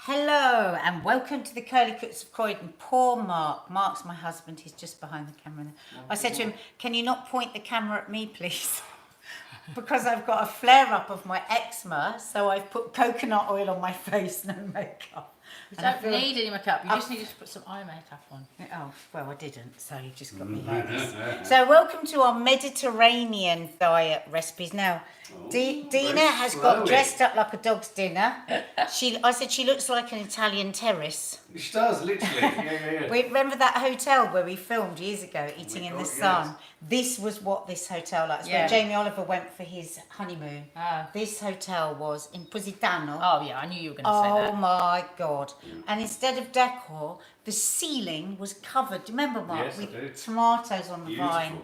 Hello and welcome to the Curly Cooks of Croydon. Poor Mark. Mark's my husband. He's just behind the camera. I said to him, can you not point the camera at me, please? Because I've got a flare-up of my eczema, so I've put coconut oil on my face, no makeup. You don't need any makeup, you just need to put some eye makeup on. Oh, well, I didn't, so you just got me like this. So welcome to our Mediterranean diet recipes. Now, Dina has got dressed up like a dog's dinner. I said she looks like an Italian terrace. She does, literally. Yeah. We remember that hotel where we filmed years ago, Eating in the Sun? Yes. This was what this hotel like. Yeah. When Jamie Oliver went for his honeymoon. This hotel was in Positano. Oh yeah, I knew you were going to say that. Oh my God. And instead of decor, the ceiling was covered, do you remember, Mark? Yes, I do. With tomatoes on the Beautiful. vine.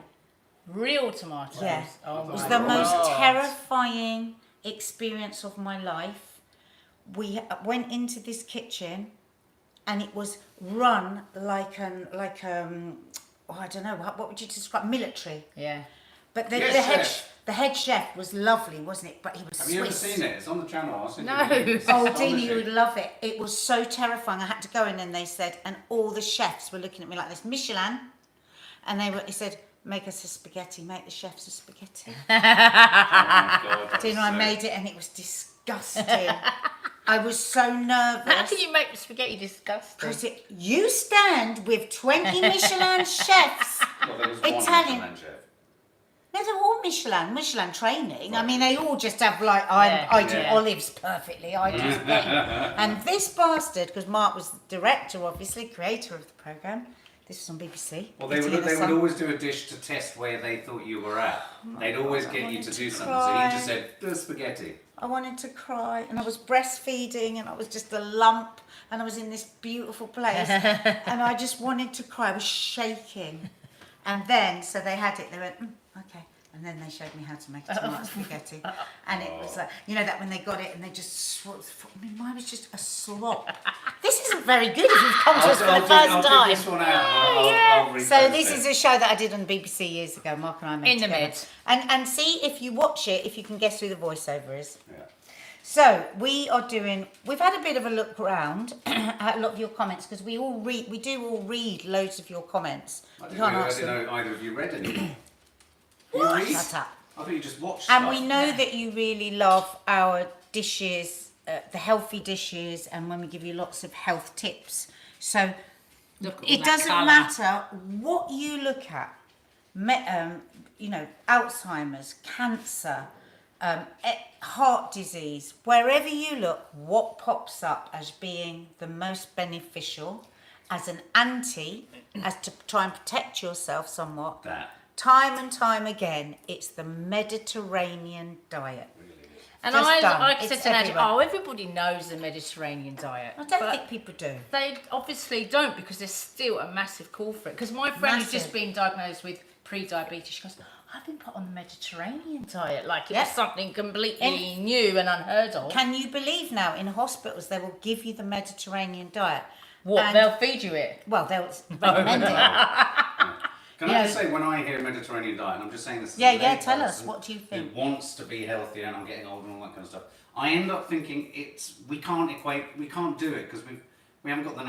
Real tomatoes. Yeah. Oh It was my the most God. terrifying experience of my life. We went into this kitchen and it was run like I don't know, what would you describe? Military. Yeah. But Yes, the head chef was lovely, wasn't it? But he was Have Swiss. you ever seen it? It's on the channel. I'll send No. you the link. It's Oh, Dina, astonishing. you would love it. It was so terrifying. I had to go in and they said, and all the chefs were looking at me like this, Michelin. And he said, make us a spaghetti, make the chefs a spaghetti. Oh my God, Dina, I made it and it was disgusting. I was so nervous. How can you make spaghetti disgusting? Because you stand with 20 Michelin chefs. Well, there was one Italian. Michelin chef. No, they're all Michelin training. I mean, they all just have like, I do Yeah. olives perfectly, I do spaghetti. And this bastard, because Mark was the director, obviously, creator of the programme. This was on BBC. Well, they Italy in would the Sun. always do a dish to test where they thought you were at. They'd always I get you wanted to to do something. cry. So he just said, do spaghetti. I wanted to cry, and I was breastfeeding, and I was just a lump, and I was in this beautiful place, and I just wanted to cry. I was shaking. And then, so they had it, they went, okay. And then they showed me how to make a tomato spaghetti. And it was like, you know that when they got it and they just, I mean, mine was just a slop. This isn't very good if you've come to us for the first I'll time. dig this one out. I'll So repost this it. is a show that I did on BBC years ago. Mark and I made In the together. mid. And see if you watch it, if you can guess who the voiceover is. Yeah. So we've had a bit of a look around at a lot of your comments because we do all read loads of your comments. I You didn't, can't know, I answer didn't them. know either of you read any. What? You read? Shut up. I thought you just watched And stuff. we know that you really love our dishes, the healthy dishes, and when we give you lots of health tips. So Look at all it that doesn't colour. matter what you look at, Alzheimer's, cancer, heart disease, wherever you look, what pops up as being the most beneficial as an anti, as to try and protect yourself somewhat. That. Time and time again, it's the Mediterranean diet. And Just done. I It's said to Nadia, everywhere. everybody knows the Mediterranean diet. I don't but think people do. They obviously don't because there's still a massive call for it. Because my friend who's just Massive. been diagnosed with pre-diabetes, she goes, I've been put on the Mediterranean diet. Like it Yeah. was something completely new and unheard of. Can you believe now in hospitals they will give you the Mediterranean diet? What? And- They'll feed you it? Well, they'll recommend it. Can Yeah. I just say, when I hear Mediterranean diet, and I'm just saying this as a Yeah, lay tell us, person what do you think? Who wants to be healthier, and I'm getting older and all that kind of stuff. I end up thinking we can't do it because we haven't got the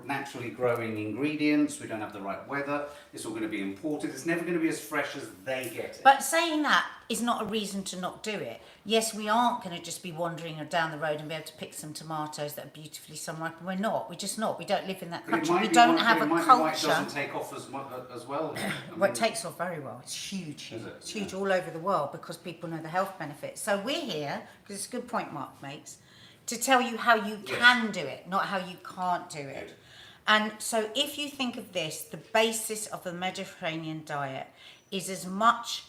naturally growing ingredients. We don't have the right weather. It's all going to be imported. It's never going to be as fresh as they get it. But saying that is not a reason to not do it. Yes, we aren't going to just be wandering down the road and be able to pick some tomatoes that are beautifully sun-ripe. We're not. We're just not. We don't live in that But it country. might We be don't why- have it a might be why it culture. doesn't take off as well. Well, it takes off very well. It's huge. Is it? It's huge all over the world because people know the health benefits. So we're here, because it's a good point Mark makes, to tell you how you can do it, not how you can't do it. Good. And so if you think of this, the basis of the Mediterranean diet is as much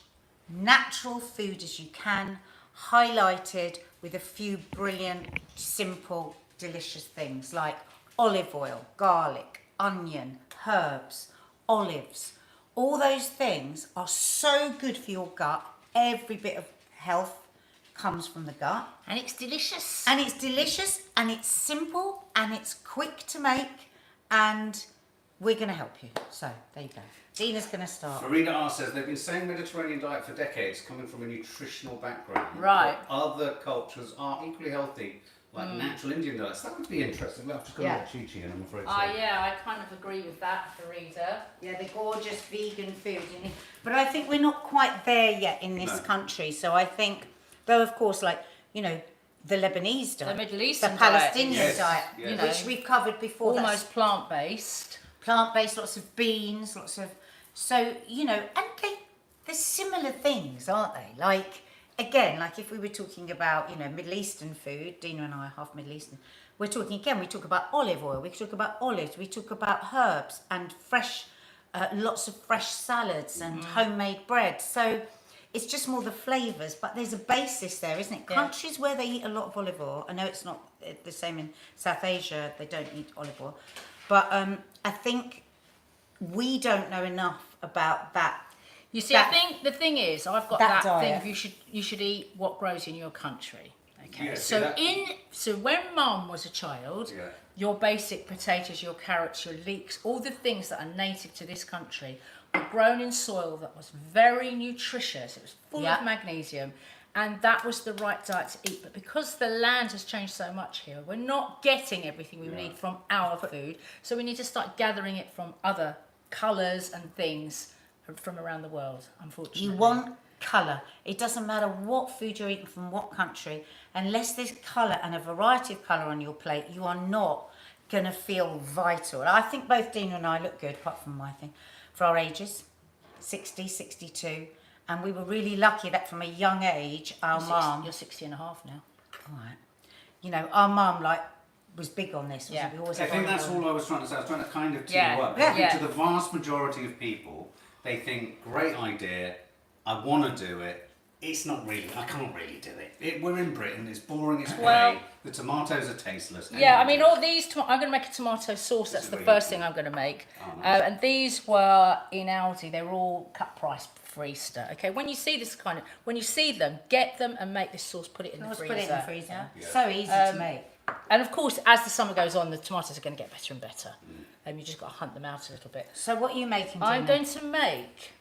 natural food as you can, highlighted with a few brilliant, simple, delicious things like olive oil, garlic, onion, herbs, olives. All those things are so good for your gut. Every bit of health comes from the gut. And it's delicious. And it's delicious and it's simple and it's quick to make and we're going to help you. So there you go. Dina's going to start. Farida R says they've been saying Mediterranean diet for decades, coming from a nutritional background. Right. But other cultures are equally healthy, like natural Indian diets. That would be interesting. We'll have to go Yeah. watch Chi-Chi, and I'm afraid. Yeah, I kind of agree with that, Farida. Yeah, the gorgeous vegan food. But I think we're not quite there yet in this No. country. So I think, though, of course, like, you know, the Lebanese diet, The Middle Eastern the diet, Palestinian yes, diet, yes. which we've covered before. That's almost plant-based. plant-based, lots of beans, lots of, so, you know, and they're similar things, aren't they? Like, again, like if we were talking about, you know, Middle Eastern food, Dina and I are half Middle Eastern, we talk about olive oil, we talk about olives, we talk about herbs and fresh, lots of fresh salads and homemade bread. So it's just more the flavours, but there's a basis there, isn't it? Yeah. Countries where they eat a lot of olive oil, I know it's not the same in South Asia, they don't eat olive oil, but I think we don't know enough about that. You see, That- I think the thing is, I've got that that, thing diet. of you should eat what grows in your country. Okay. Yeah, see so that- so when Mum was a child, Yeah. your basic potatoes, your carrots, your leeks, all the things that are native to this country were grown in soil that was very nutritious. It was full Yeah. of magnesium. And that was the right diet to eat. But because the land has changed so much here, we're not getting everything we need from our food. So we need to start gathering it from other colours and things from around the world, unfortunately. You want colour. It doesn't matter what food you're eating from what country, unless there's colour and a variety of colour on your plate, you are not going to feel vital. I think both Dina and I look good, apart from my thing, for our ages, 60, 62. And we were really lucky that from a young age, our mum... You're 60 and a half now. All right. You know, our mum, like, was big on this. Yeah. We always I had think olive that's oil. all I was trying to say. I was trying to kind of tee Yeah. you up. Yeah. I think Yeah. to the vast majority of people, they think, great idea, I want to do it. It's not really, I can't really do it. We're in Britain, it's boring, it's Well- grey, the tomatoes are tasteless. Yeah, I mean, Anyone all these, I'm going to make a tomato sauce. That's is the really first good. thing I'm going to make. Oh, nice. And these were in Aldi. They were all cut price for Easter. Okay, when you see this kind of, when you see them, get them and make this sauce. Put it in the Let's freezer. put it in the freezer. Yeah. So easy to make. And of course, as the summer goes on, the tomatoes are going to get better and better. You just got to hunt them out a little bit. So what are you making, I'm Dina? going to make.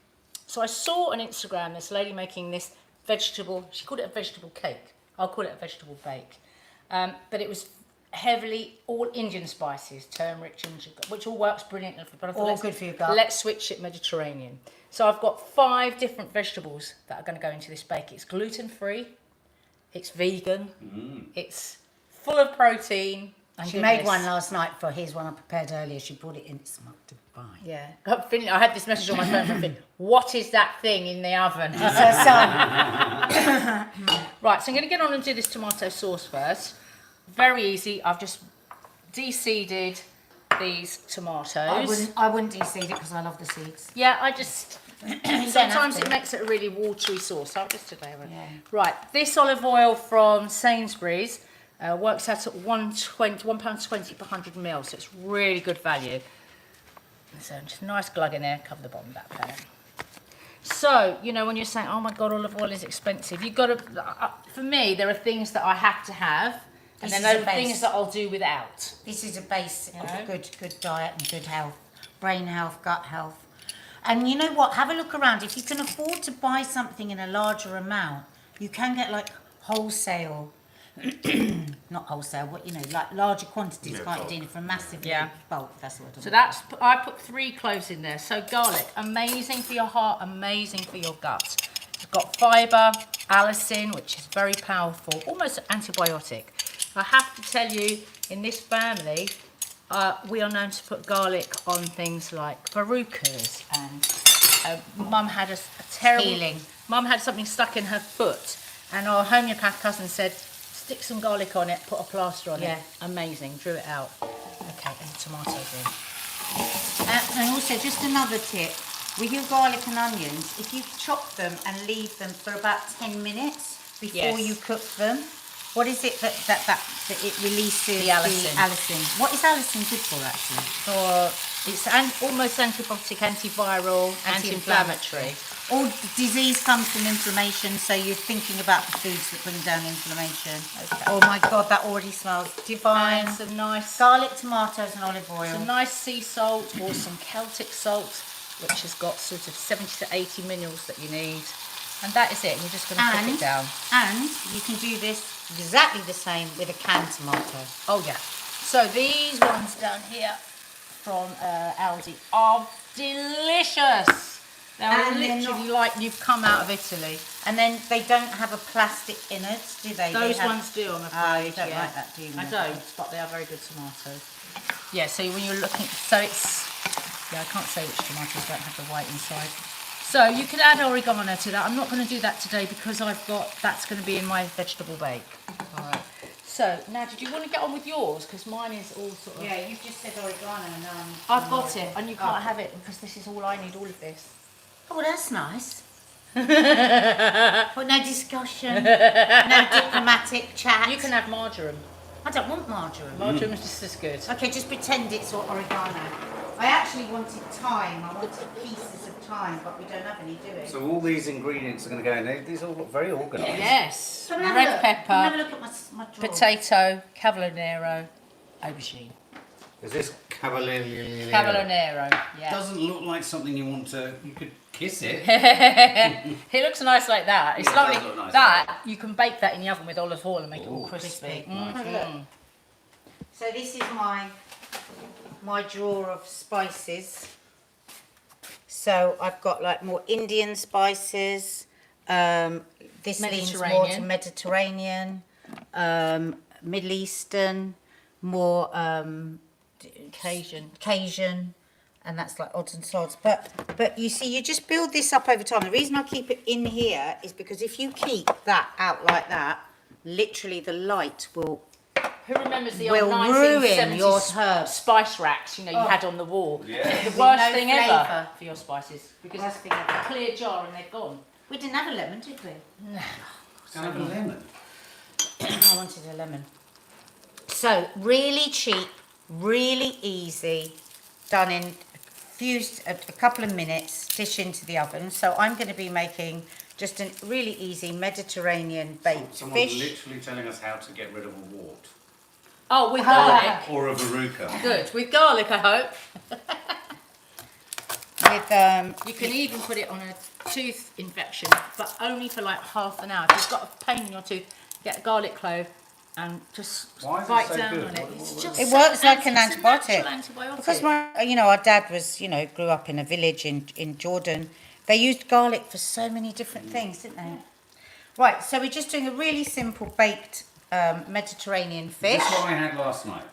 So I saw on Instagram this lady making this vegetable. She called it a vegetable cake. I'll call it a vegetable bake. But it was heavily all Indian spices, turmeric, ginger, which all works brilliantly. But I thought, All let's- good for your gut. Let's switch it Mediterranean. So I've got 5 different vegetables that are going to go into this bake. It's gluten free. It's vegan. It's full of protein. And She made goodness. one last night for his one I prepared earlier. She brought it in. It's not to buy. Yeah, I had this message on my phone from Finn. What is that thing in the oven? It's her son. Right, so I'm going to get on and do this tomato sauce first. Very easy. I've just de-seeded these tomatoes. I wouldn't de-seed it because I love the seeds. Yeah, I just... have sometimes to. it makes it a really watery sauce. I'll just today. Yeah. Right, this olive oil from Sainsbury's works out at £1.20 per 100 ml, so it's really good value. So just a nice glug in there, cover the bottom of that pan. So, you know, when you're saying, oh my God, olive oil is expensive, you've got to, for me, there are things that I have to have, and This then is there a are base. things that I'll do without. This is a base You of know? good diet and good health, brain health, gut health. And you know what? Have a look around. If you can afford to buy something in a larger amount, you can get like wholesale, not wholesale, but you know, like larger quantities, Yeah, can't bulk. you, Dina, for massive Yeah. bulk. That's what I So that's, I put 3 cloves in there. So garlic, amazing for your heart, amazing for your gut. It's got fibre, allicin, which is very powerful, almost an antibiotic. I have to tell you, in this family, we are known to put garlic on things like verrucas, and Mum had a terrible... Healing. Mum had something stuck in her foot, and our homeopath cousin said, stick some garlic on it, put a plaster on Yeah. it. Amazing, drew it out. Okay, and the tomatoes in. And also, just another tip, with your garlic and onions, if you chop them and leave them for about 10 minutes before Yes. you cook them, what is it that it releases? The allicin. allicin. What is allicin good for, actually? For it's almost antibiotic, antiviral, anti-inflammatory. All disease comes from inflammation, so you're thinking about the foods that bring down inflammation. Okay. Oh my God, that already smells divine. And some nice, Garlic, tomatoes and olive oil. some nice sea salt or some Celtic salt, which has got sort of 70 to 80 minerals that you need. And that is it. We're just going to cook it down. And you can do this exactly the same with a canned tomato. Oh yeah. So these ones down here from Aldi are delicious. They're And they're literally like you've come out of Italy. And then they don't have a plastic innards, do they? Those They have... ones do, I'm afraid. Oh, you don't yeah. like that, do you? I don't, but they are very good tomatoes. Yeah, so when you're looking, so it's, yeah, I can't say which tomatoes don't have the white inside. So you can add oregano to that. I'm not going to do that today because that's going to be in my vegetable bake. All right. So now, did you want to get on with yours? Because mine is all sort of... Yeah, you've just said oregano and I've got it, and you can't have it because this is all I need, all of this. Oh, that's nice. Well, no discussion, no diplomatic chat. You can have marjoram. I don't want margarine. Marjoram is just as good. Okay, just pretend it's oregano. I actually wanted thyme. I wanted pieces of thyme, but we don't have any, do we? So all these ingredients are going to go in there. These all look very organised. Yes. Come and have a Red look. Come and have a pepper, look at my drawer. potato, cavallonero, aubergine. Is this cavalier? Cavallonero, yeah. Doesn't look like something you want to. You could kiss it. It looks nice like that. It's Yeah, it does lovely. look nice That like you can bake that in the oven with olive oil and make it all Ooh, crispy. nice. So this is my drawer of spices. So I've got like more Indian spices. This leans more to Mediterranean, Middle Eastern, more Cajun, and that's like odds and sods. But you see, you just build this up over time. The reason I keep it in here is because if you keep that out like that, literally the light will... Who remembers the Will old ruin your 1970s herbs. spice racks, you know, you had on the wall? Yeah. The worst No thing flavour. ever for your spices because Worst it's thing ever. a clear jar and they're gone. We didn't have a lemon, did we? Can I have a lemon? I wanted a lemon. So really cheap, really easy, done in a couple of minutes, dish into the oven. So I'm going to be making just a really easy Mediterranean baked Someone's fish. literally telling us how to get rid of a wart. Oh, with garlic. Or a verruca. Good. With garlic, I hope. With You can even put it on a tooth infection, but only for like half an hour. If you've got a pain in your tooth, get a garlic clove and just Why is it bite so down good? on it. What- It's what- just It so works like an it's a antibiotic. natural antibiotic. because our dad was, grew up in a village in Jordan. They used garlic for so many different things, didn't they? Right, so we're just doing a really simple baked Mediterranean fish. This is what I had last night.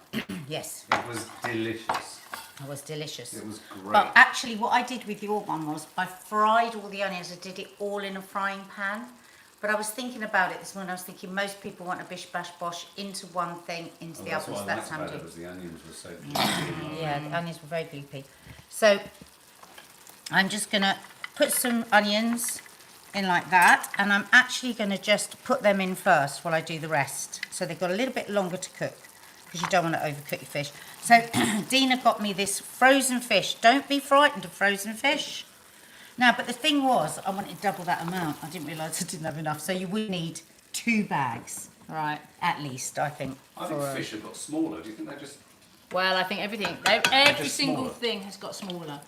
Yes, It was delicious. it was delicious. It was great. But actually, what I did with your one was I fried all the onions. I did it all in a frying pan. But I was thinking about it this morning. I was thinking most people want a bish bash bosh into one thing, into the That's oven. what So I that's liked how I'm about it doing. was the onions were so juicy. Yeah, the onions were very gloopy. So I'm just going to put some onions in like that. And I'm actually going to just put them in first while I do the rest. So they've got a little bit longer to cook because you don't want to overcook your fish. So Dina got me this frozen fish. Don't be frightened of frozen fish. Now, but the thing was, I wanted double that amount. I didn't realise I didn't have enough. So you would need 2 bags, Right. at least, I think. I think fish have got smaller. Do you think they just... Well, I think every just single smaller. thing has got smaller.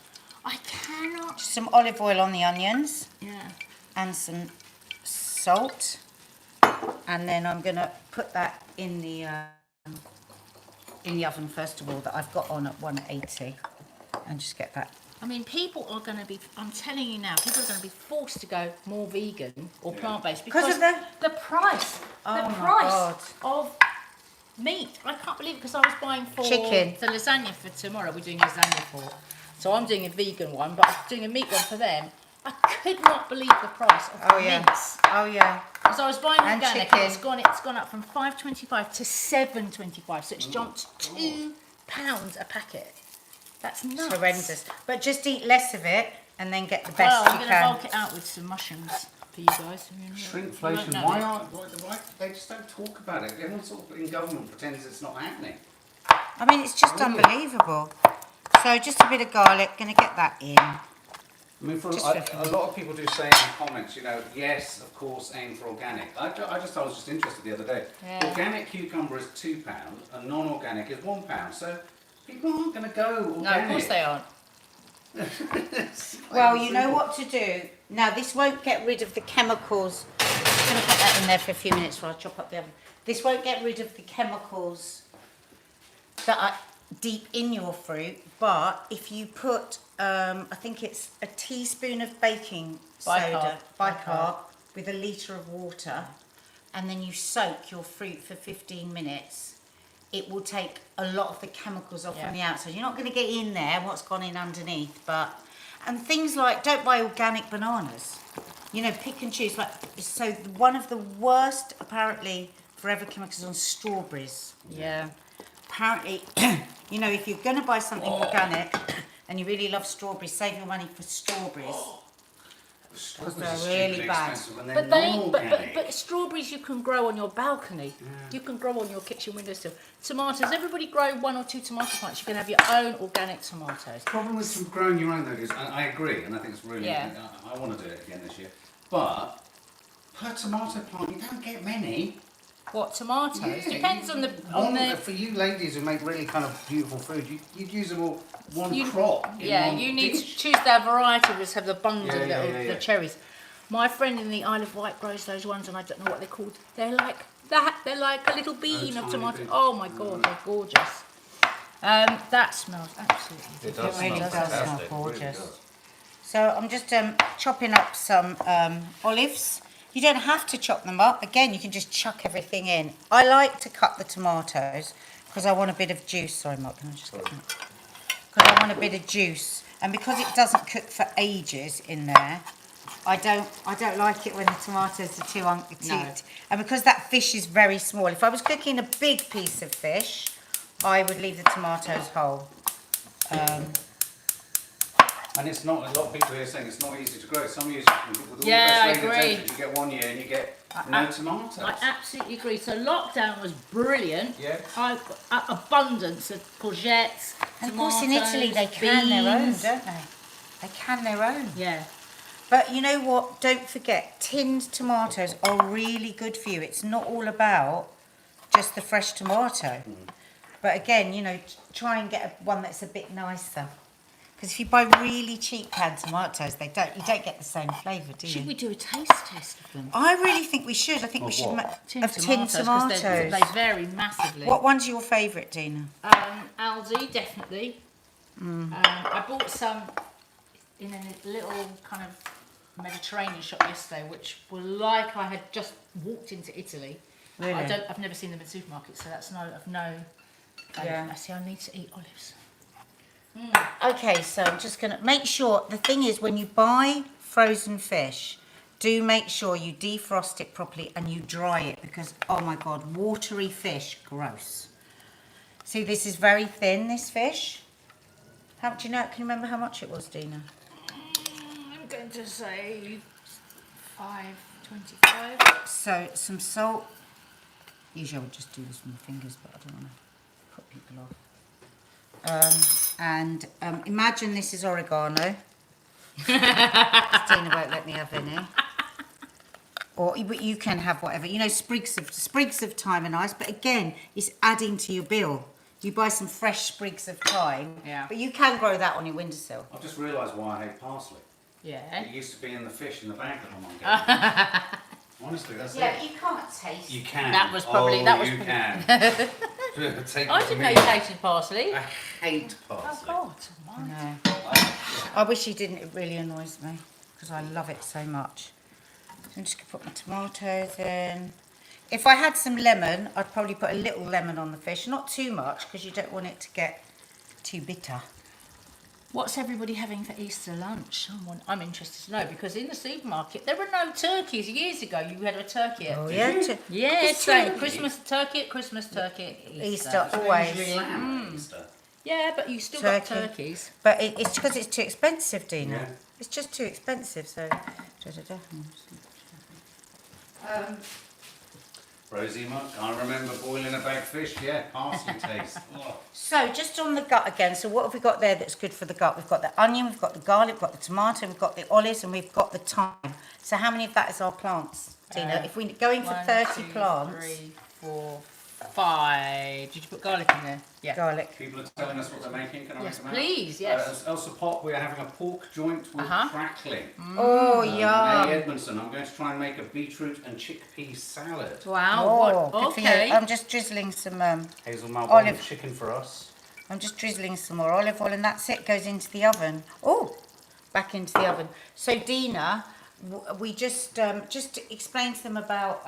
I cannot. Just some olive oil on the onions Yeah. and some salt. And then I'm going to put that in the oven first of all, that I've got on at 180, and just get that. I mean, people are going to be, I'm telling you now, people are going to be forced to go more vegan or plant-based Because because of the price. Oh the my price God. of meat. I can't believe it because I was buying for Chicken. the lasagna for tomorrow. We're doing lasagna for. So I'm doing a vegan one, but I'm doing a meat one for them. I could not believe the price of Oh yeah. meats. Oh yeah. Because I was buying And organic, chicken. and it's gone up from $5.25 to $7.25. So it's jumped £2 a packet. That's nuts. Horrendous. But just eat less of it and then get the best Well, I'm you going to can. bulk it out with some mushrooms for you guys. Shrinkflation. Why they just don't talk about it? Everyone sort of in government pretends it's not happening. I mean, it's just Really? unbelievable. So just a bit of garlic, going to get that in. I mean, Just a lot of people do say in the comments, yes, of course, aim for organic. I was just interested the other day. Yeah. Organic cucumber is £2 and non-organic is £1. So people aren't going to go organic. No, of course they aren't. Well, you know what to do. Now, this won't get rid of the chemicals. Just going to put that in there for a few minutes while I chop up the oven. This won't get rid of the chemicals that are deep in your fruit, but if you put, I think it's a teaspoon of baking soda, bicarb, with a litre of water, and then you soak your fruit for 15 minutes, it will take a lot of the chemicals off on the outside. You're not going to get in there what's gone in underneath, but, and things like, don't buy organic bananas. You know, pick and choose. Like, so one of the worst, apparently, forever chemicals on strawberries. Yeah. Apparently, you know, if you're going to buy something organic and you really love strawberries, save your money for strawberries. Because they're really bad. But strawberries you can grow on your balcony. Yeah. You can grow on your kitchen windowsill. Tomatoes, everybody grow 1 or 2 tomato plants. You can have your own organic tomatoes. The problem with growing your own though is, I agree, and I think it's really, I want to do it again this year, but per tomato plant you don't get many. What, tomatoes? Yeah, Depends on the... For you ladies who make really kind of beautiful food, you'd use them all crop. Yeah, you need to choose their variety, just have the abundant the cherries. My friend in the Isle of Wight grows those ones, and I don't know what they're called. They're like that. They're like a little bean of tomato. Oh my God, they're gorgeous. That smells absolutely. It really does smell gorgeous. Really does. So I'm just chopping up some olives. You don't have to chop them up. Again, you can just chuck everything in. I like to cut the tomatoes because I want a bit of juice. Sorry, Mark, can I just get them? Because I want a bit of juice, and because it doesn't cook for ages in there, I don't like it when the tomatoes are too and because that fish is very small. If I was cooking a big piece of fish, I would leave the tomatoes whole. And it's not, a lot of people here are saying it's not easy to grow. Some years, with all the I best agree. you get 1 year and you get no tomatoes. I absolutely agree. So lockdown was brilliant. Yeah. Abundance of courgettes, And tomatoes, of course in Italy they can their own, don't they? They can their own. Yeah. But you know what? Don't forget, tinned tomatoes are really good for you. It's not all about just the fresh tomato. But again, you know, try and get one that's a bit nicer. Because if you buy really cheap canned tomatoes, you don't get the same flavour, do you? Should we do a taste test of them? I really think we should. I think we should Tinned tomatoes. They vary massively. What one's your favourite, Dina? Aldi, definitely. I bought some in a little kind of Mediterranean shop yesterday, which were like I had just walked into Italy. Really? I've never seen them in supermarkets, so that's no. Yeah. I see. I need to eat olives. Okay, so I'm just going to make sure, the thing is when you buy frozen fish, do make sure you defrost it properly and you dry it because, oh my God, watery fish, gross. See, this is very thin, this fish. How do you know? Can you remember how much it was, Dina? I'm going to say $5.25. So, some salt. Usually I would just do this with my fingers, but I don't want to put people off. Imagine this is oregano. Dina won't let me have any. Or you can have whatever. You know, sprigs of thyme are nice, but again, it's adding to your bill. You buy some fresh sprigs of thyme, but you can grow that on your windowsill. I've just realised why I hate parsley. Yeah. It used to be in the fish in the bag that my mum gave me. Honestly, that's it. Yeah, you can't taste. You can. That was probably. Can. I didn't know you hated parsley. I hate parsley. Oh God. No. I wish you didn't. It really annoys me because I love it so much. So I'm just going to put my tomatoes in. If I had some lemon, I'd probably put a little lemon on the fish. Not too much because you don't want it to get too bitter. What's everybody having for Easter lunch? I'm interested to know because in the supermarket there were no turkeys. Years ago you had a turkey at Christmas turkey at Christmas, turkey at Easter always. Yeah, but you still got turkeys. But it's because it's too expensive, Dina. Yeah. It's just too expensive, so... Rosie Muck, I remember boiling a baked fish, parsley taste. Oh. So, just on the gut again, so what have we got there that's good for the gut? We've got the onion, we've got the garlic, we've got the tomato, we've got the olives, and we've got the thyme. So how many of that is our plants, Dina? If we're going for 30 plants... 3, 4, 5. Did you put garlic in there? Yeah. Garlic. People are telling us what they're making. Can I Yes, make them out? please, yes. As Elsa Pop, we're having a pork joint with crackling. Oh, Eddie yum. Edmondson, I'm going to try and make a beetroot and chickpea salad. Wow. Oh, what? good for you. Okay. I'm just drizzling some Hazel Malbon Olive. chicken for us. I'm just drizzling some more olive oil, and that's it. Goes into the oven. Oh, back into the oven. So Dina, we just explain to them about.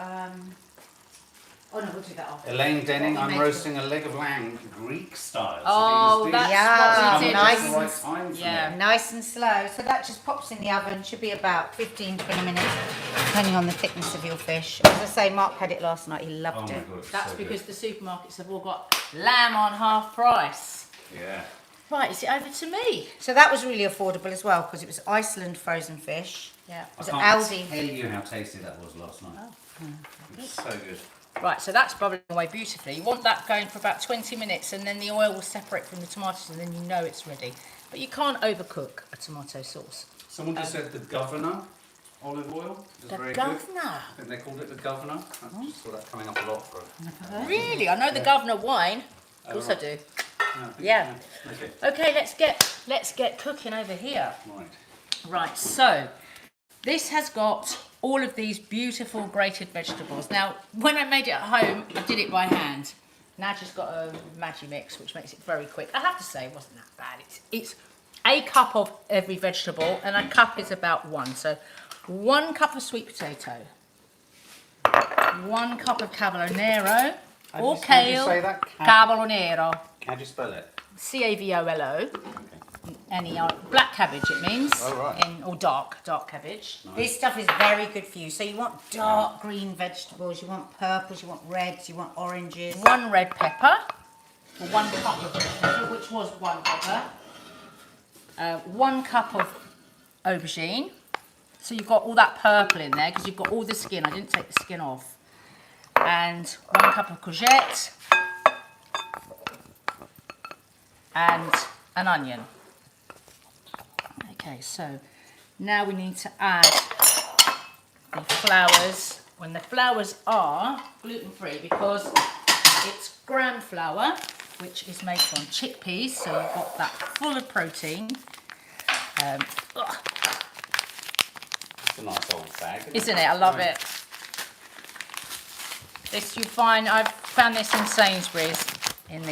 Oh no, we'll do that after. Elaine Denning, What we I'm make roasting a leg of lamb Greek style. Oh, So that's Yeah, what we did. nice the right time for Yeah. me. Nice and slow. So that just pops in the oven. Should be about 15-20 minutes, depending on the thickness of your fish. As I say, Mark had it last night. He Oh loved my it. god, it's That's so because good. the supermarkets have all got lamb on half price. Yeah. Right, is it over to me? So that was really affordable as well because it was Iceland frozen fish. Yeah. I Was it can't Aldi? tell you how tasty that was last night. It's so good. Right, so that's bubbling away beautifully. You want that going for about 20 minutes and then the oil will separate from the tomatoes and then you know it's ready. But you can't overcook a tomato sauce. Someone just said the governor olive oil is The very good. governor? I think they called it the governor. I just saw that coming up a lot for Really? I know the governor wine. Of course I do. Yeah. Okay. Okay, let's get cooking over here. Right. Right, so this has got all of these beautiful grated vegetables. Now, when I made it at home, I did it by hand. Nadja's got a Maggi mix, which makes it very quick. I have to say, it wasn't that bad. It's a cup of every vegetable, and a cup is about 1. So 1 cup of sweet potato, 1 cup of cavolo or How do you kale, say that? cavolo nero, How do you spell it? C-A-V-O-L-O. Any black cabbage it means, Oh, right. or dark cabbage. This stuff is very good for you. So you want dark green vegetables, you want purples, you want reds, you want oranges. 1 red pepper, or 1 cup of red pepper, which was 1 pepper. 1 cup of aubergine. So you've got all that purple in there because you've got all the skin. I didn't take the skin off. And 1 cup of courgette. And an onion. Okay, so now we need to add the flours. When the flours are gluten-free, because it's gram flour, which is made from chickpeas, so you've got that full of protein. It's a nice old bag. Isn't it? I love it. This you find, I've found this in Sainsbury's in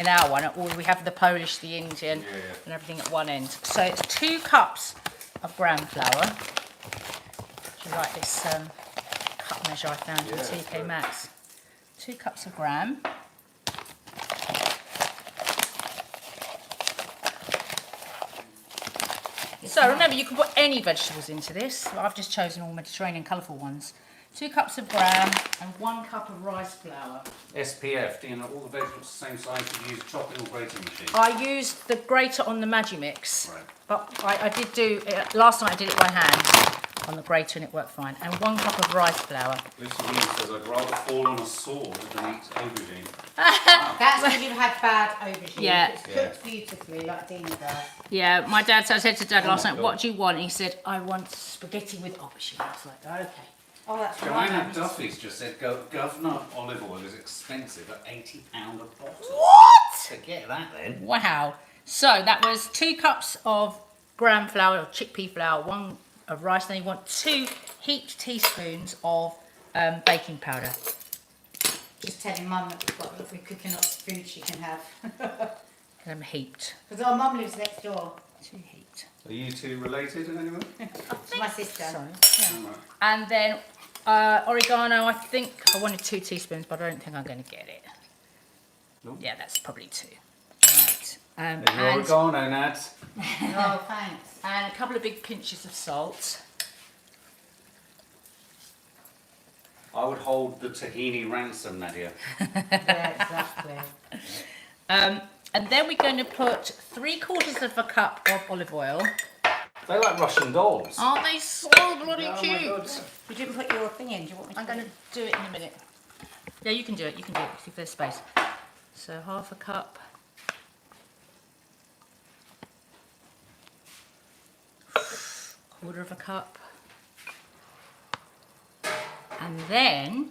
our one. We have the Polish, the Indian, and everything at one end. So it's 2 cups of gram flour. If you like this cup measure I found in TK Maxx. 2 cups of gram. So remember, you can put any vegetables into this. I've just chosen all Mediterranean colourful ones. 2 cups of gram and 1 cup of rice flour. SPF, do you know all the vegetables the same size? You use chopping or grating machine? I used the grater on the Maggi mix, Right. but I did do, last night I did it by hand on the grater and it worked fine. And 1 cup of rice flour. Lucy Williams says, I'd rather fall on a sword than eat aubergine. That's when you've had bad aubergine. Yeah. It's cooked beautifully, like Dina does. Yeah, my dad, so I said to Dad last my night, God. what do you want? And he said, I want spaghetti with aubergine. I was like, okay. Oh, that's Joanna right. Duffy's just said, Governor olive oil is expensive at £80 a bottle. What? So get that then. Wow. So that was 2 cups of gram flour or chickpea flour, 1 of rice. Then you want 2 heaped teaspoons of baking powder. Just telling Mum that we're cooking up food she can have. Heaped. Because our Mum lives next door. 2 heaped. Are you two related in any way? It's my sister. Sorry. All right. And then oregano, I think I wanted 2 teaspoons, but I don't think I'm going to get it. No? Yeah, that's probably 2. Right. There's your oregano, Nad. Oh, thanks. And a couple of big pinches of salt. I would hold the tahini ransom, Nadia. Yeah, exactly. And then we're going to put 3/4 of a cup of olive oil. They like Russian dolls. Aren't they so bloody Oh my cute? God. You didn't put your thing in. Do you want me to? I'm going to do it in a minute. Yeah, you can do it. You can do it if there's space. So 1/2 cup. Quarter of a cup. And then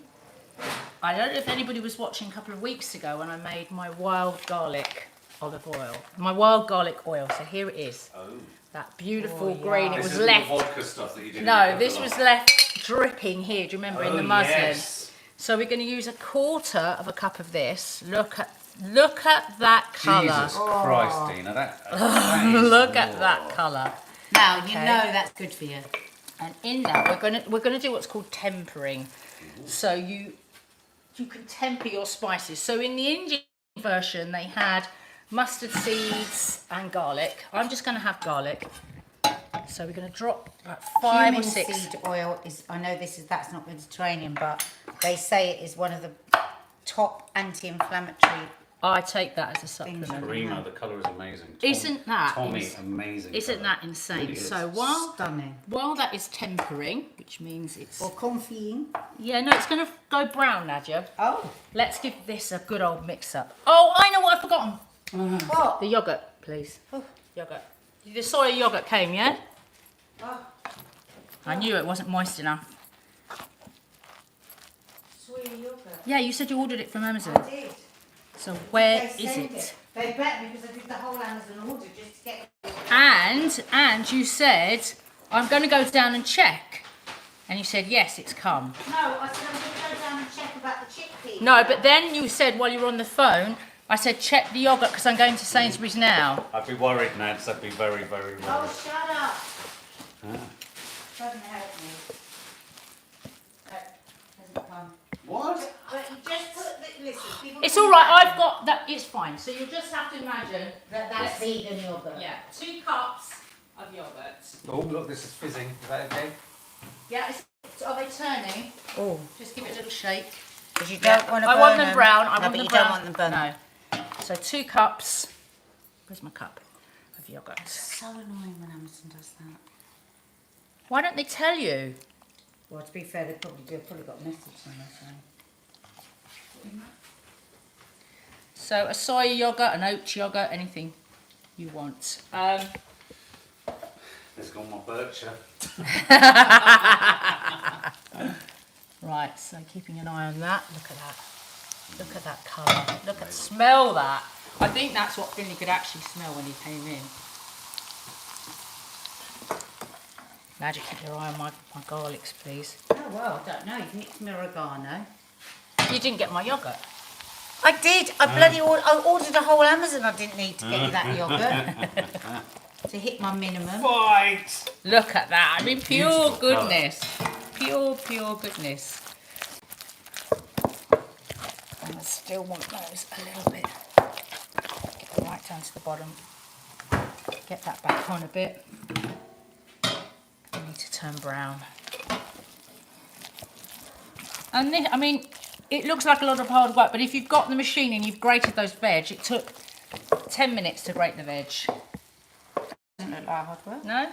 I don't know if anybody was watching a couple of weeks ago when I made my wild garlic olive oil. My wild garlic oil. So here it is. Oh. That beautiful Oh, yeah. green. It This was isn't left. the vodka stuff that you did. No, this was left dripping here. Do you remember in the muslin? Yes. So we're going to use 1/4 of a cup of this. Look at that colour. Jesus Christ, Dina, that is Look at raw. that colour. Now you Okay. know that's good for you. And in that we're gonna do what's called tempering. So you can temper your spices. So in the Indian version they had mustard seeds and garlic. I'm just going to have garlic. So we're going to drop about 5 Cumin or 6. seed oil is. I know that's not Mediterranean, but they say it is one of the top anti-inflammatory. I take that as a supplement. Karima, the colour is amazing. Isn't that Tommy, ins- amazing. Isn't colour. that insane? Really is. So Stunning. while that is tempering, which means it's Or confying. yeah, no, it's going to go brown, Nadia. Oh. Let's give this a good old mix up. Oh, I know what I've forgotten. What? The yogurt, please. Yogurt. The soy yogurt came, yeah? Oh, I knew it wasn't moist enough. soy yogurt. Yeah, you said you ordered it from Amazon. I did. So where They is sent it? They bet me because I did the whole Amazon order just to get. And you said I'm going to go down and check. And you said yes, it's come. No, I said I'm going to go down and check about the chickpeas. No, but then you said while you were on the phone, I said check the yogurt because I'm going to Sainsbury's now. I'd be worried, Nads. I'd be very, very worried. Oh, shut up. Ah. Doesn't help me. Hasn't come. What? But you just put the, listen. people It's can all right. imagine I've got that. It's fine. So you'll just have to imagine that that's vegan yogurt. yeah, 2 cups of yogurt. Oh, look, this is fizzing. Is that okay? Yeah, are they turning? Oh, Just give it a little shake. because you don't want to. I want them brown. I no, want but them you brown. don't want them burnt. No. So 2 cups. Where's my cup of yogurt? It's so annoying when Amazon does that. Why don't they tell you? Well, to be fair, they probably do. Probably got a message somewhere saying. So a soy yogurt, an oat yogurt, anything you want. There's gone my bircher. Right, so keeping an eye on that. Look at that. Look at that colour. Look at, smell that. I think that's what Finley could actually smell when he came in. Magic, keep your eye on my garlics, please. Oh well, I don't know. You've mixed my oregano. You didn't get my yogurt. I did. I bloody I ordered a whole Amazon. I didn't need to get you that yogurt to hit my minimum. Fight! Look at that. I mean, pure Beautiful colour. goodness. Pure goodness. And I still want those a little bit. Get them right down to the bottom. Get that back on a bit. They need to turn brown. And this, I mean, it looks like a lot of hard work, but if you've got the machine and you've grated those veg, it took 10 minutes to grate the veg. Doesn't look like hard work. No?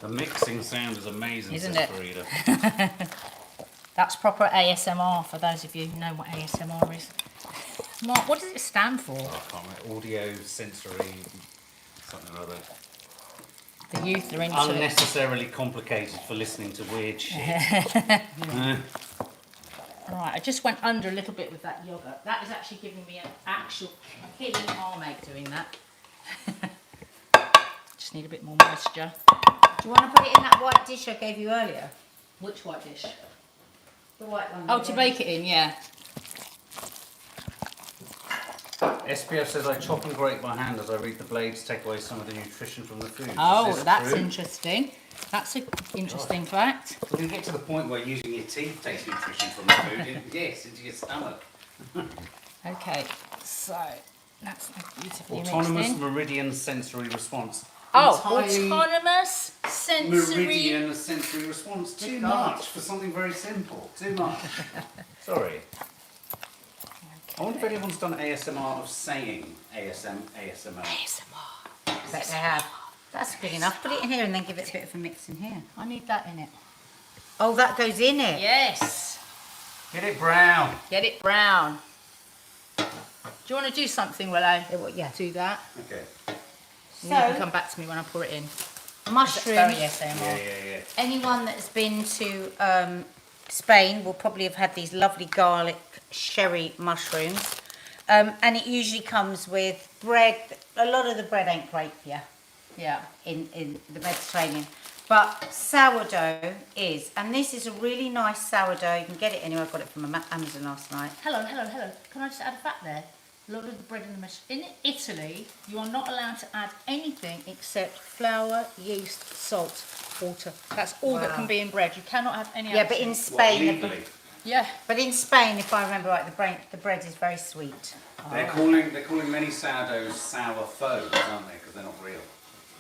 The mixing sound is amazing, Isn't says it? Farida. That's proper ASMR for those of you who know what ASMR is. Mark, what does it stand for? I can't remember. Audio, sensory, something or other. The youth are into it. Unnecessarily complicated for listening to weird shit. Right, I just went under a little bit with that yogurt. That is actually giving me an actual killing armache doing that. Just need a bit more moisture. Do you want to put it in that white dish I gave you earlier? Which white dish? The white one. Oh, to bake it in, yeah. SPF says I chop and grate by hand as I read the blades, take away some of the nutrition from the food. Oh, Is this that's true? interesting. That's an interesting fact. We're going to get to the point where using your teeth takes nutrition from the food. Yes, into your stomach. Okay, so that's beautifully Autonomous mixed in. meridian sensory response. Oh, Entirely autonomous sensory. meridian sensory response. Too much for something very simple. Too much. Sorry. I wonder if anyone's done ASMR of saying ASMR. ASMR. Bet they have. That's good enough. Put it in here and then give it a bit of a mix in here. I need that in it. Oh, that goes in it. Yes. Get it brown. Get it brown. Do you want to do something, Willow? Yeah. Do that. Okay. And you can So, come back to me when I pour it in. mushrooms. Very ASMR. Yeah. Anyone that's been to Spain will probably have had these lovely garlic sherry mushrooms. And it usually comes with bread. A lot of the bread ain't great for you Yeah. in the Mediterranean. But sourdough is, and this is a really nice sourdough. You can get it anywhere. I got it from Amazon last night. Hello. Can I just add a fact there? A lot of the bread in the in Italy, you are not allowed to add anything except flour, yeast, salt, water. That's all that Wow. can be in bread. You cannot have any Yeah, other but in thing. Spain, legally? Yeah. but in Spain, if I remember right, the bread is very sweet. They're calling many sourdoughs sour foes, aren't they? Because they're not real.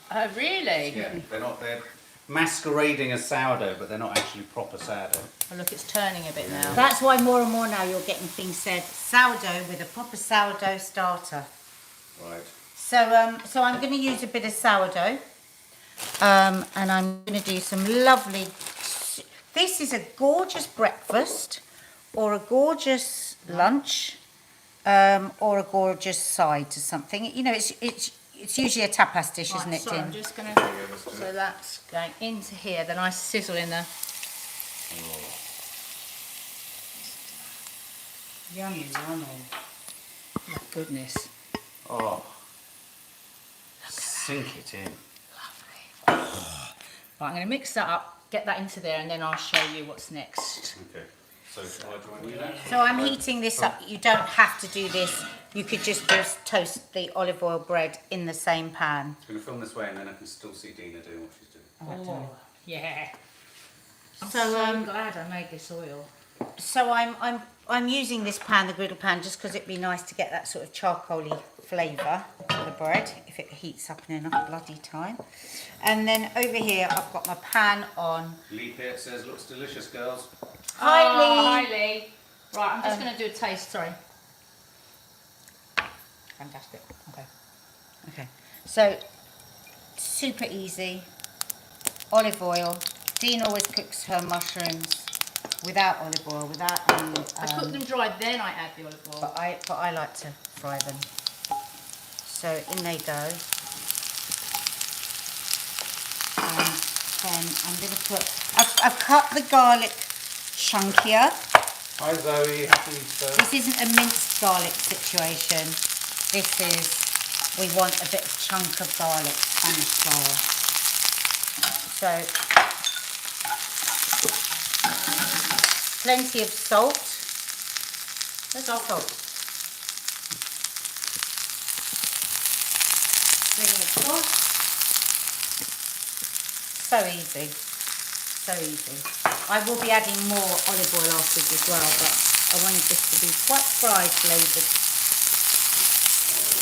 Oh, really? Yeah, they're masquerading as sourdough, but they're not actually proper sourdough. Oh, look, it's turning a bit now. That's why more and more now you're getting things said sourdough with a proper sourdough starter. Right. So I'm going to use a bit of sourdough, and I'm going to do some lovely. This is a gorgeous breakfast, or a gorgeous lunch, or a gorgeous side to something. You know, it's usually a tapas dish, Right, isn't it, sorry, Tim? I'm just going to... So that's going into here. The nice sizzle in there. Yummy, yummy. My goodness. Oh. Sink it in. Lovely. Right, I'm going to mix that up, get that into there, and then I'll show you what's next. Okay. So shall I join you now? So I'm heating this up. You don't have to do this. You could just toast the olive oil bread in the same pan. I'm going to film this way, and then I can still see Dina doing what she's doing. Oh, yeah. I'm So, so glad I made this oil. So I'm using this pan, the griddle pan, just because it'd be nice to get that sort of charcoaly flavour to the bread if it heats up in enough bloody time. And then over here I've got my pan on. Lee Peart says, looks delicious, girls. Hi, Oh, Lee. hi, Lee. Right, I'm just going to do a taste, sorry. Fantastic. Okay. Okay. So super easy. Olive oil. Dean always cooks her mushrooms without olive oil, without any. I cook them dry, then I add the olive oil. But I like to fry them. So in they go. And then I'm going to put. I've cut the garlic chunkier. Hi Zoe, happy Easter. This isn't a minced garlic situation. This is, we want a bit of chunk of garlic, Spanish style. So, plenty of salt. Where's our salt? Bring it across. So easy. So easy. I will be adding more olive oil afterwards as well, but I wanted this to be quite fried flavoured.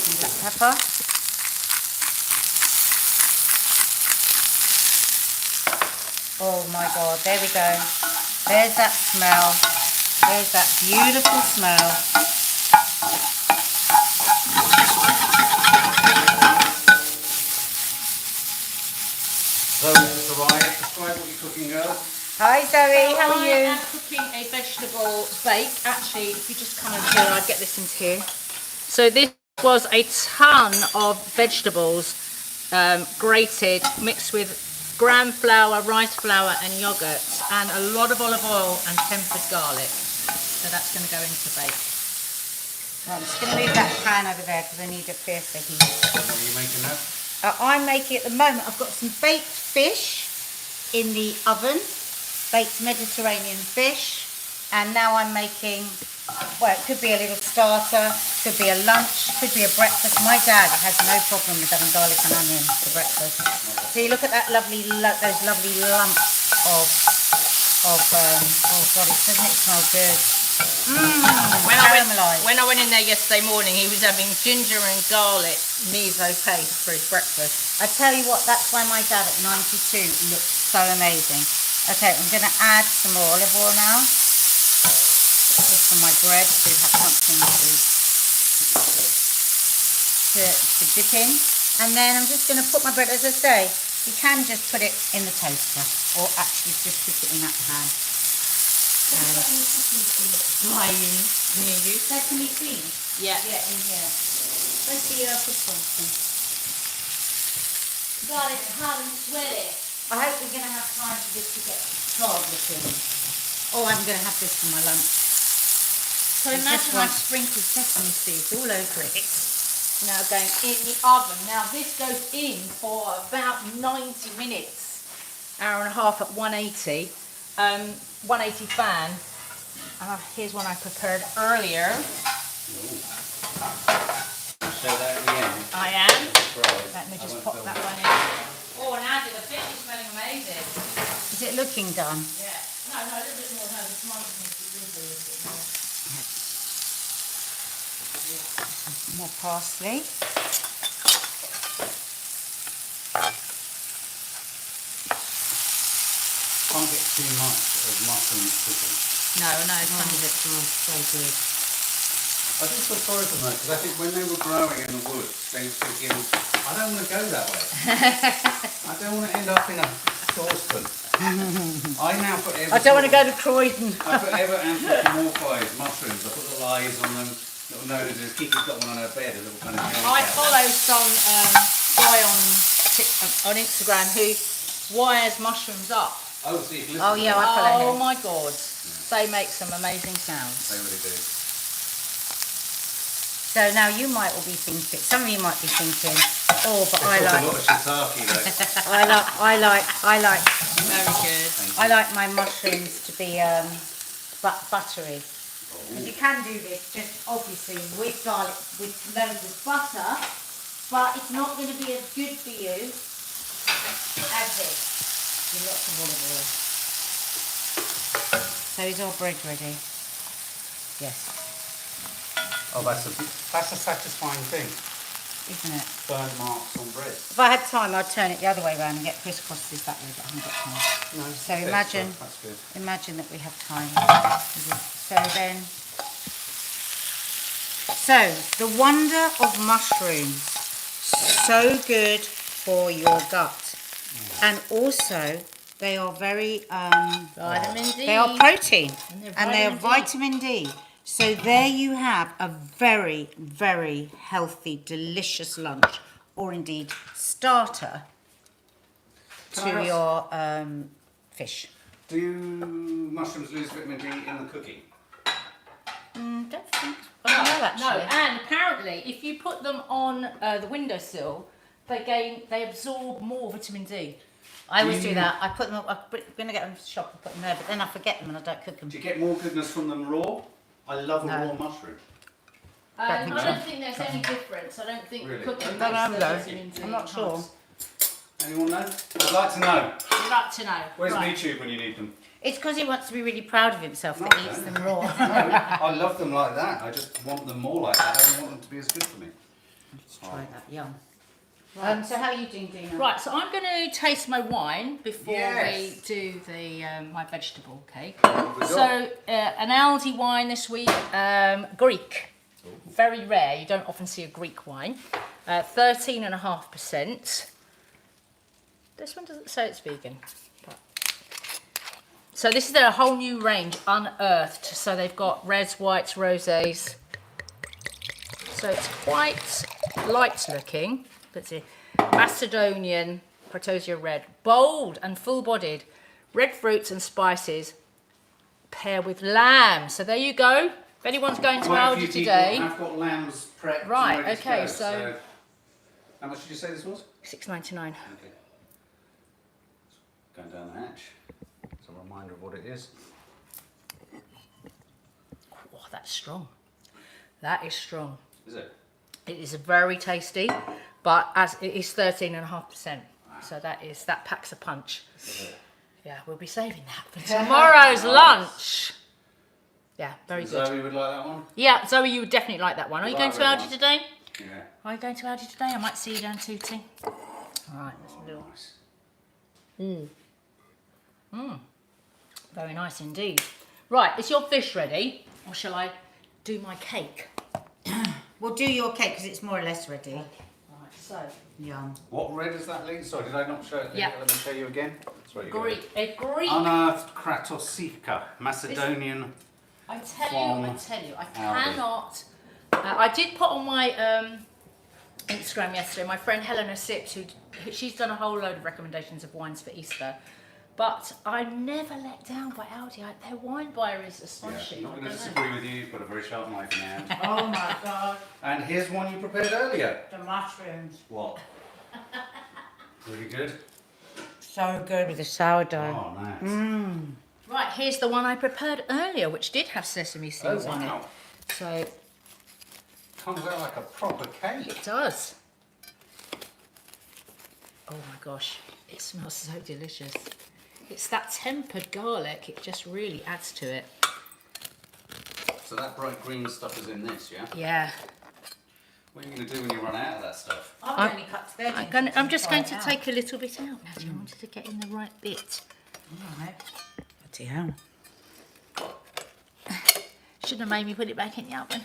And black pepper. Oh my god, there we go. There's that smell. There's that beautiful smell. Zoe just arrived. Describe what you're cooking, girls. Hi Zoe, how are I you? am cooking a vegetable bake. Actually, if you just come in here, I'll get this into here. So this was a ton of vegetables grated, mixed with gram flour, rice flour and yogurt, and a lot of olive oil and tempered garlic. So that's going to go into bake. Right, I'm just going to move that pan over there because I need a fiercer heat. What are you making now? I'm making at the moment, I've got some baked fish in the oven, baked Mediterranean fish, and now I'm making, well, it could be a little starter, could be a lunch, could be a breakfast. My dad has no problem with having garlic and onion for breakfast. So you look at that lovely, those lovely lumps of oh god, doesn't it smell good? Caramelised. When I went in there yesterday morning, he was having ginger and garlic miso paste for his breakfast. I tell you what, that's why my dad at 92 looks so amazing. Okay, I'm going to add some more olive oil now. Just for my bread to have something to dip in. And then I'm just going to put my bread, as I say, you can just put it in the toaster or actually just put it in that pan. Lying near you. Sesame seeds? Yeah. Yeah, in here. Where's the fish one? God, it's hot and sweaty. I hope we're going to have time for this to get charred looking. Oh, I'm going to have this for my lunch. So It's imagine just I one. sprinkled sesame seeds all over it. Now going in the oven. Now this goes in for about 90 minutes. Hour and a half at 180. 180 fan. Here's one I prepared earlier. Show that again. I am. Right. Let me just I won't pop film that it. one in. Oh, and Andy, the fish is smelling amazing. Is it looking done? Yeah. No, a little bit more. No, the tomatoes need to be really a little bit more. More parsley. Can't get too much of mushrooms cooking. No, it's Oh, that's so good. I just feel sorry for them because I think when they were growing in the woods, they were thinking, I don't want to go that way. I don't want to end up in a saucepan. I now put I don't want to go to Croydon. I put ever anthropomorphized mushrooms. I put little eyes on them, little noses. Kiki's got one on her bed, a little kind of I follow some guy on Instagram who wires mushrooms up. Oh, so you can listen Oh, to yeah, them. I follow Oh him. my God. They make some amazing sounds. They really do. So now you might all be thinking, some of you might be thinking, oh, but They talk a lot of shiitake though. I like Very good. I like my mushrooms to be buttery. And you can do this just obviously with garlic, with loads of butter, but it's not going to be as good for you as this. With lots of olive oil. So is our bread ready? Yes, Oh, that's a satisfying thing. isn't it? Burn marks on bread. If I had time, I'd turn it the other way around and get crisscrosses that way, but I haven't got time. No, So that's imagine, good. That's good. imagine that we have time. So then, so the wonder of mushrooms, so good for your gut, and also they are very, Vitamin D. they are protein they're and they are vitamin vitamin D. So there you have a very, very healthy, delicious lunch, or indeed starter Can I to ask- your fish. Do mushrooms lose vitamin D in the cooking? Don't think. I don't know actually. No, and apparently if you put them on the windowsill, they absorb more vitamin D. I always Do do you- that. I put them up. I'm going to get them from the shop and put them there, but then I forget them and I don't cook them. Do you get more goodness from them raw? I love a No. raw mushroom. I think so. don't think there's any difference. I don't think Really? cooking I don't makes know, the though. vitamin D I'm not sure. enhanced. Anyone know? I'd like to know. You'd like to know. Where's Right. YouTube when you need them? It's because he wants to be really proud of himself that he eats them raw. I love them like that. I just want them more like that. I don't want them to be as good for me. Let's try that. Yum. So how are you doing, Dina? Right, so I'm going to taste my wine before Yes. we do the my vegetable cake. What have we got? So an Aldi wine this week, Greek, very rare. You don't often see a Greek wine. 13.5%. This one doesn't say it's vegan. But... So this is their whole new range, unearthed. So they've got reds, whites, rosés. So it's quite light looking. Let's see. Macedonian, Protosia red, bold and full-bodied, red fruits and spices, pair with lamb. So there you go. If anyone's going to Quite a few Aldi people today, have got lambs prepped. Right, and ready to okay, go, so- how much did you say this was? $6.99. Okay. Going down the hatch. It's a reminder of what it is. Oh, that's strong. That is strong. Is it? It is very tasty, but as it is 13.5%. So that packs a punch. Yeah, we'll be saving that for tomorrow's lunch. Yeah, very good. Zoe would like that one? Yeah, Zoe, you would definitely like that one. Are you going Like to that Aldi one. today? Yeah. Are you going to Aldi today? I might see you down Tooting. All right, that's a little. Nice. Very nice indeed. Right, is your fish ready, or shall I do my cake? We'll do your cake because it's more or less ready. Right, so Yum. What red is that, Lee? Sorry, did I not show it? Yeah. Let me show you again. That's right, you got it. a Greek. Unearthed Kratosivka, Macedonian. I tell you, I Aldi. cannot. I did put on my Instagram yesterday. My friend Helena Sips, she's done a whole load of recommendations of wines for Easter. But I'm never let down by Aldi. Their wine buyer is Yeah, astonishing. I'm not going I to don't know. disagree with you. You've got a very sharp knife in your hand. Oh my God. And here's one you prepared earlier. The mushrooms. What? Really good? So good with the sourdough. Oh, nice. Right, here's the one I prepared earlier, which did have sesame Oh, seeds in it. wow. So Comes out like a proper cake. it does. Oh my gosh, it smells so delicious. It's that tempered garlic, it just really adds to it. So that bright green stuff is in this, yeah? Yeah. What are you going to do when you run out of that stuff? I've only cut to their I'm just going to take a little bit out, Nadia. I wanted to get in the right bit. Alright. Bloody hell. Shouldn't have made me put it back in the oven.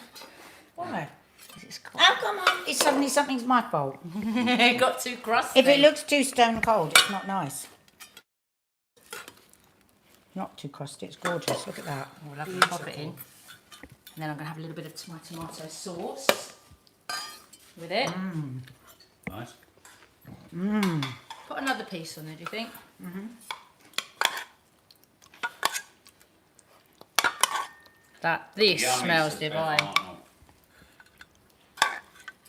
Why? 'Cause it's cold. How come it's suddenly something's my fault? It got too crusty. If it looks too stone cold, it's not nice. Not too crusty, it's gorgeous. Look at that. We'll have to pop it in. And then I'm going to have a little bit of my tomato sauce with it. Nice. Put another piece on there, do you think? This Yummy, smells says divine. Ben. Oh,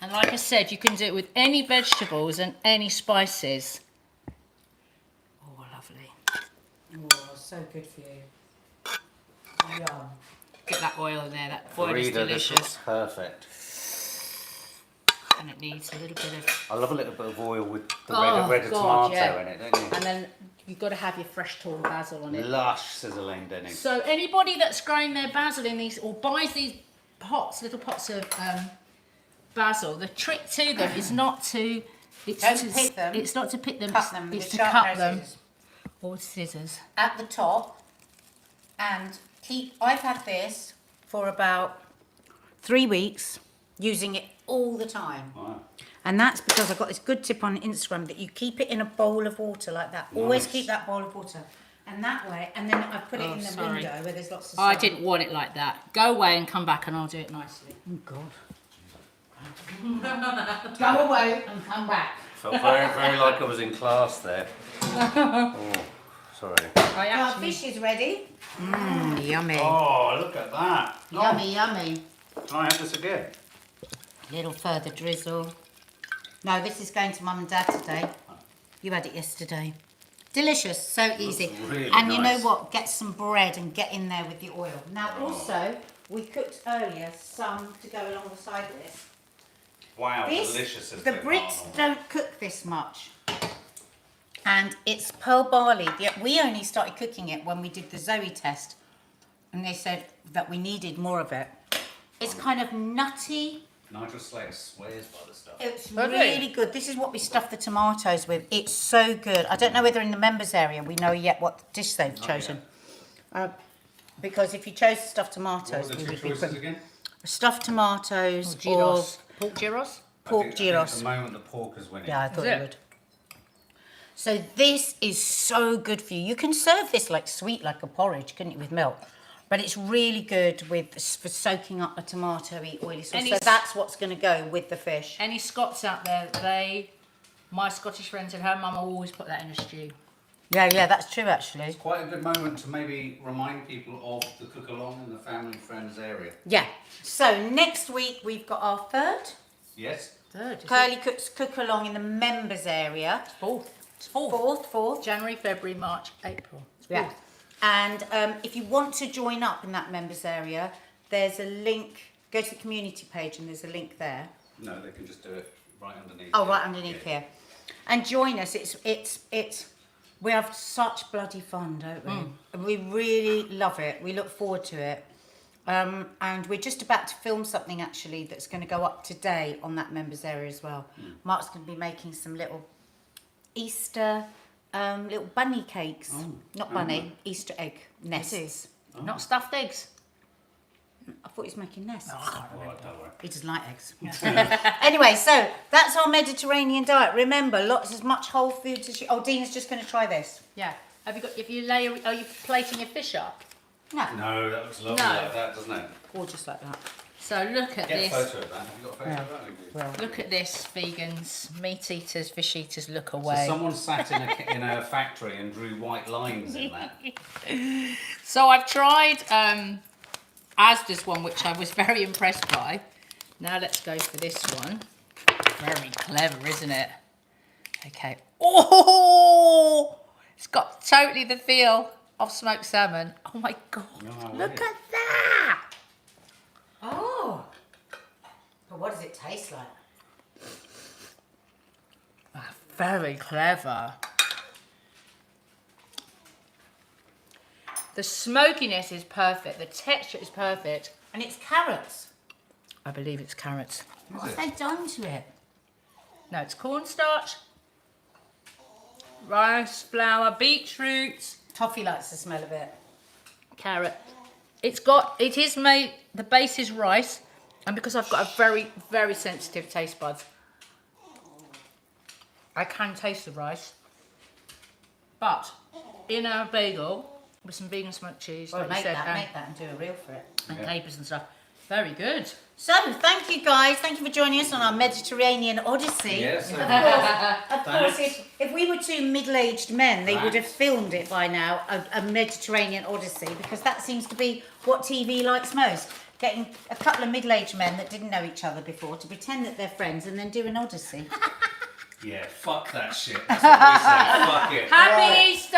And like I said, you can do it with any vegetables and any spices. Oh, lovely. Oh, so good for you. Yum. Get that oil in there. That no. oil is Rita, this delicious. looks perfect. And it needs a little bit of... I love a little bit of oil with the Oh, red God, tomato yeah. in it, don't you? And then you've got to have your fresh tall basil on it. Lush, says Elaine Denning. So anybody that's growing their basil in these or buys these pots, little pots of basil, the trick to them is not to Don't pick them. It's not to pick them. Cut them with It's the to sharp cut pair of them scissors. or with scissors. At the top, and I've had this for about 3 weeks, using it all the time. Wow. And that's because I've got this good tip on Instagram that you keep it in a bowl of water like that. Always Nice. keep that bowl of water. And that way, and then I put it Oh, in the sorry. window where there's lots of I sun. didn't want it like that. Go away and come back and I'll do it nicely. Oh, God. Go away and come back. Felt very like I was in class there. Oh, sorry. I Our actually... fish is ready. Yummy. Oh, look at that. Yummy, yummy. Can I have this again? A little further drizzle. No, this is going to Mum and Dad today. You had it yesterday. Delicious, so easy. really and you know nice. what? Get some bread and get in there with the oil. Now also, we cooked earlier some to go along the side of this. Wow, This, delicious. As the Brits don't cook this much. And it's pearl barley. We only started cooking it when we did the Zoe test. And they said that we needed more of it. It's kind of nutty. Nigel Slater swears by the stuff. It's Okay. really good. This is what we stuff the tomatoes with. It's so good. I don't know whether in the members area we know yet what dish they've chosen. Because if you chose the stuffed What tomatoes, were the we two would be choices again? stuffed tomatoes or Gyros. Pork gyros? pork I think at gyros. the moment the pork is winning. Yeah, I thought Is it it? would. So this is so good for you. You can serve this like sweet, like a porridge, couldn't you, with milk? But it's really good for soaking up a tomatoey oily sauce. Any So s- that's what's going to go with the fish. Any Scots out there, my Scottish friends and her mum will always put that in a stew. Yeah, that's true actually. Quite a good moment to maybe remind people of the cook along in the family friends area. Yeah. So next week we've got our third Yes? Third, is Curly Cooks cook along in the members area. it? Fourth. It's fourth. Fourth. January, February, March, April. It's Yeah. fourth. And if you want to join up in that members area, there's a link. Go to the community page and there's a link there. No, they can just do it right underneath. Oh, here. right underneath here. And join us. It's. We have such bloody fun, don't we? And we really love it. We look forward to it. And we're just about to film something actually that's going to go up today on that members area as well. Mark's going to be making some little Easter little bunny cakes. Not bunny, Easter egg nests. Not stuffed eggs. I thought he was making nests. All right, don't worry. He doesn't like eggs. Anyway, so that's our Mediterranean diet. Remember, lots as much whole foods as you. Oh, Dina's just going to try this. Yeah. Have you got? If you layer, are you plating your fish up? No, No, that looks lovely No. like that, doesn't it? gorgeous like that. So look at Get a this. photo of that. Have you got a photo of that? Well, Look at this, vegans, meat eaters, fish eaters, look So away. someone sat in a factory and drew white lines in that. So I've tried Asda's one, which I was very impressed by. Now let's go for this one. Very clever, isn't it? Okay. Oh! It's got totally the feel of smoked salmon. Oh my God. No, Look really. at that! oh, but what does it taste like? Ah, very clever. The smokiness is perfect. The texture is perfect. And it's carrots. I believe it's carrots. What have they done to it? No, it's cornstarch, rice, flour, beetroot, Toffee likes the smell of it. carrot. It is made, the base is rice, and because I've got a very, very sensitive taste buds, I can taste the rice. But in a bagel with some vegan smoked cheese, Well, like you make said, that and do a reel for it. and Yeah. capers and stuff. Very good. So, thank you guys. Thank you for joining us on our Mediterranean Odyssey. Yes. Of course, if we were two middle-aged men, they would have filmed it by now, a Mediterranean Odyssey, because that seems to be what TV likes most. Getting a couple of middle-aged men that didn't know each other before to pretend that they're friends and then do an Odyssey. Yeah, fuck that shit. That's what we say. Fuck it. Happy Easter!